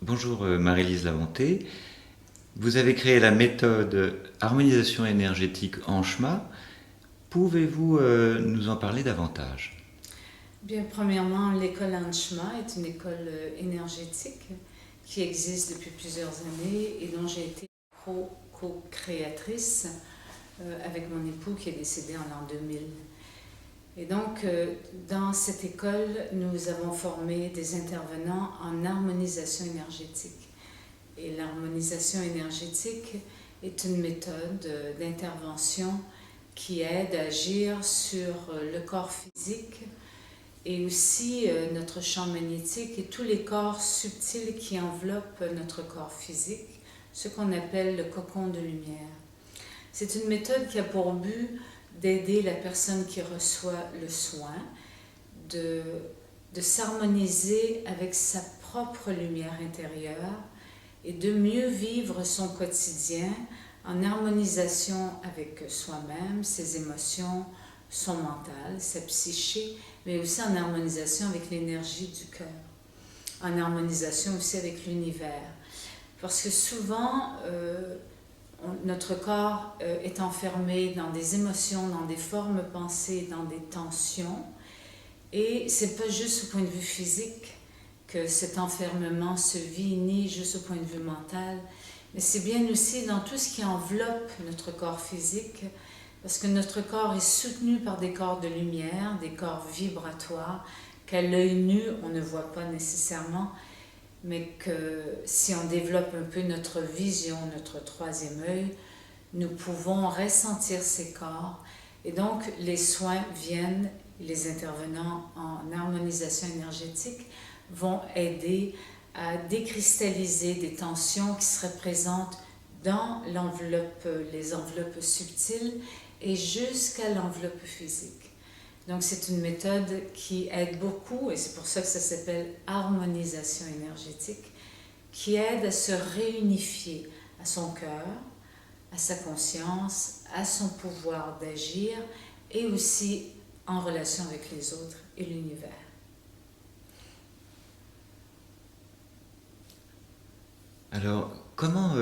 Bonjour Marie-Lise Lamonté. Vous avez créé la méthode harmonisation énergétique en chemin. Pouvez-vous nous en parler davantage? Bien, premièrement, l'école Anshma est une école énergétique qui existe depuis plusieurs années et dont j'ai été co-créatrice avec mon époux qui est décédé en l'an 2000. Et donc, dans cette école, nous avons formé des intervenants en harmonisation énergétique. Et l'harmonisation énergétique est une méthode d'intervention qui aide à agir sur le corps physique et aussi notre champ magnétique et tous les corps subtils qui enveloppent notre corps physique, ce qu'on appelle le cocon de lumière. C'est une méthode qui a pour but d'aider la personne qui reçoit le soin de, de s'harmoniser avec sa propre lumière intérieure et de mieux vivre son quotidien en harmonisation avec soi-même, ses émotions, son mental, sa psyché, mais aussi en harmonisation avec l'énergie du cœur, en harmonisation aussi avec l'univers. Parce que souvent, notre corps est enfermé dans des émotions, dans des formes pensées, dans des tensions. Et c'est pas juste au point de vue physique que cet enfermement se vit, ni juste au point de vue mental, mais c'est bien aussi dans tout ce qui enveloppe notre corps physique, parce que notre corps est soutenu par des corps de lumière, des corps vibratoires, qu'à l'œil nu, on ne voit pas nécessairement, mais que si on développe un peu notre vision, notre troisième œil, nous pouvons ressentir ces corps. Et donc, les soins viennent, les intervenants en harmonisation énergétique vont aider à décristalliser des tensions qui seraient présentes dans l'enveloppe, les enveloppes subtiles et jusqu'à l'enveloppe physique. Donc c'est une méthode qui aide beaucoup, et c'est pour ça que ça s'appelle harmonisation énergétique, qui aide à se réunifier à son cœur, à sa conscience, à son pouvoir d'agir, et aussi en relation avec les autres et l'univers. Alors, comment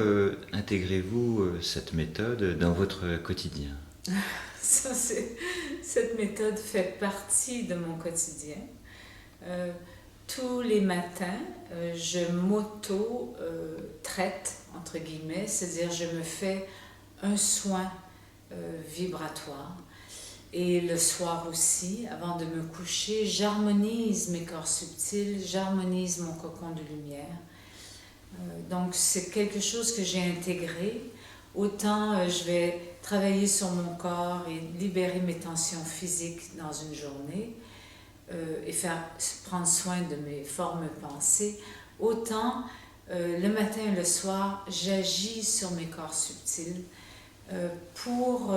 intégrez-vous cette méthode dans votre quotidien? Ça, cette méthode fait partie de mon quotidien. Euh, Tous les matins, je m'auto-traite, entre guillemets, c'est-à-dire je me fais un soin vibratoire. Et le soir aussi, avant de me coucher, j'harmonise mes corps subtils, j'harmonise mon cocon de lumière. Donc c'est quelque chose que j'ai intégré. Autant je vais travailler sur mon corps et libérer mes tensions physiques dans une journée et prendre soin de mes formes pensées, autant le matin et le soir, j'agis sur mes corps subtils pour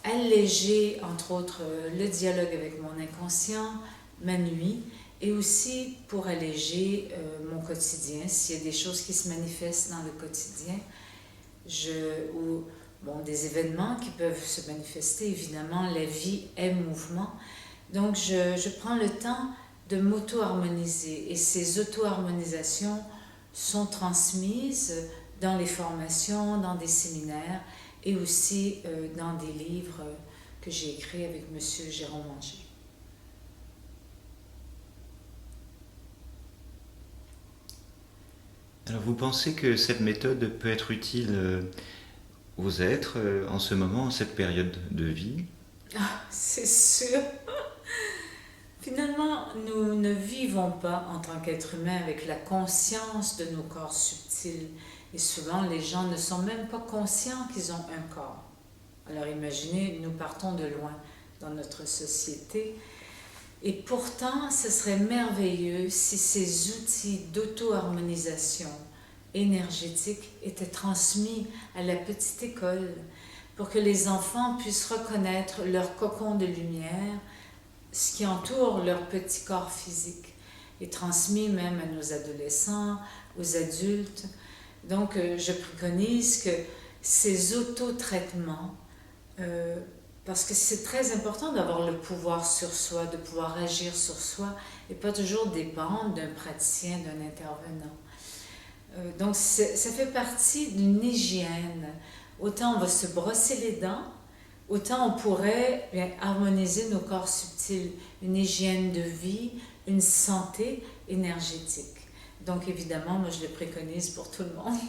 alléger, entre autres, le dialogue avec mon inconscient, ma nuit, et aussi pour alléger mon quotidien, s'il y a des choses qui se manifestent dans le quotidien, ou bon, des événements qui peuvent se manifester, évidemment, la vie est mouvement. Donc je prends le temps de m'auto-harmoniser et ces auto-harmonisations sont transmises dans les formations, dans des séminaires et aussi dans des livres que j'ai écrits avec M. Jérôme Manger. Alors, vous pensez que cette méthode peut être utile aux êtres en ce moment, en cette période de vie? Ah, c'est sûr. Finalement, nous ne vivons pas en tant qu'êtres humains avec la conscience de nos corps subtils. Et souvent, les gens ne sont même pas conscients qu'ils ont un corps. Alors imaginez, nous partons de loin dans notre société. Et pourtant, ce serait merveilleux si ces outils d'auto-harmonisation énergétique étaient transmis à la petite école pour que les enfants puissent reconnaître leur cocon de lumière, ce qui entoure leur petit corps physique, et transmis même à nos adolescents, aux adultes. Donc, je préconise que ces autotraitements, parce que c'est très important d'avoir le pouvoir sur soi, de pouvoir agir sur soi, et pas toujours dépendre d'un praticien, d'un intervenant. Donc, ça fait partie d'une hygiène. Autant on va se brosser les dents, autant on pourrait harmoniser nos corps subtils, une hygiène de vie, une santé énergétique. Donc, évidemment, moi, je le préconise pour tout le monde.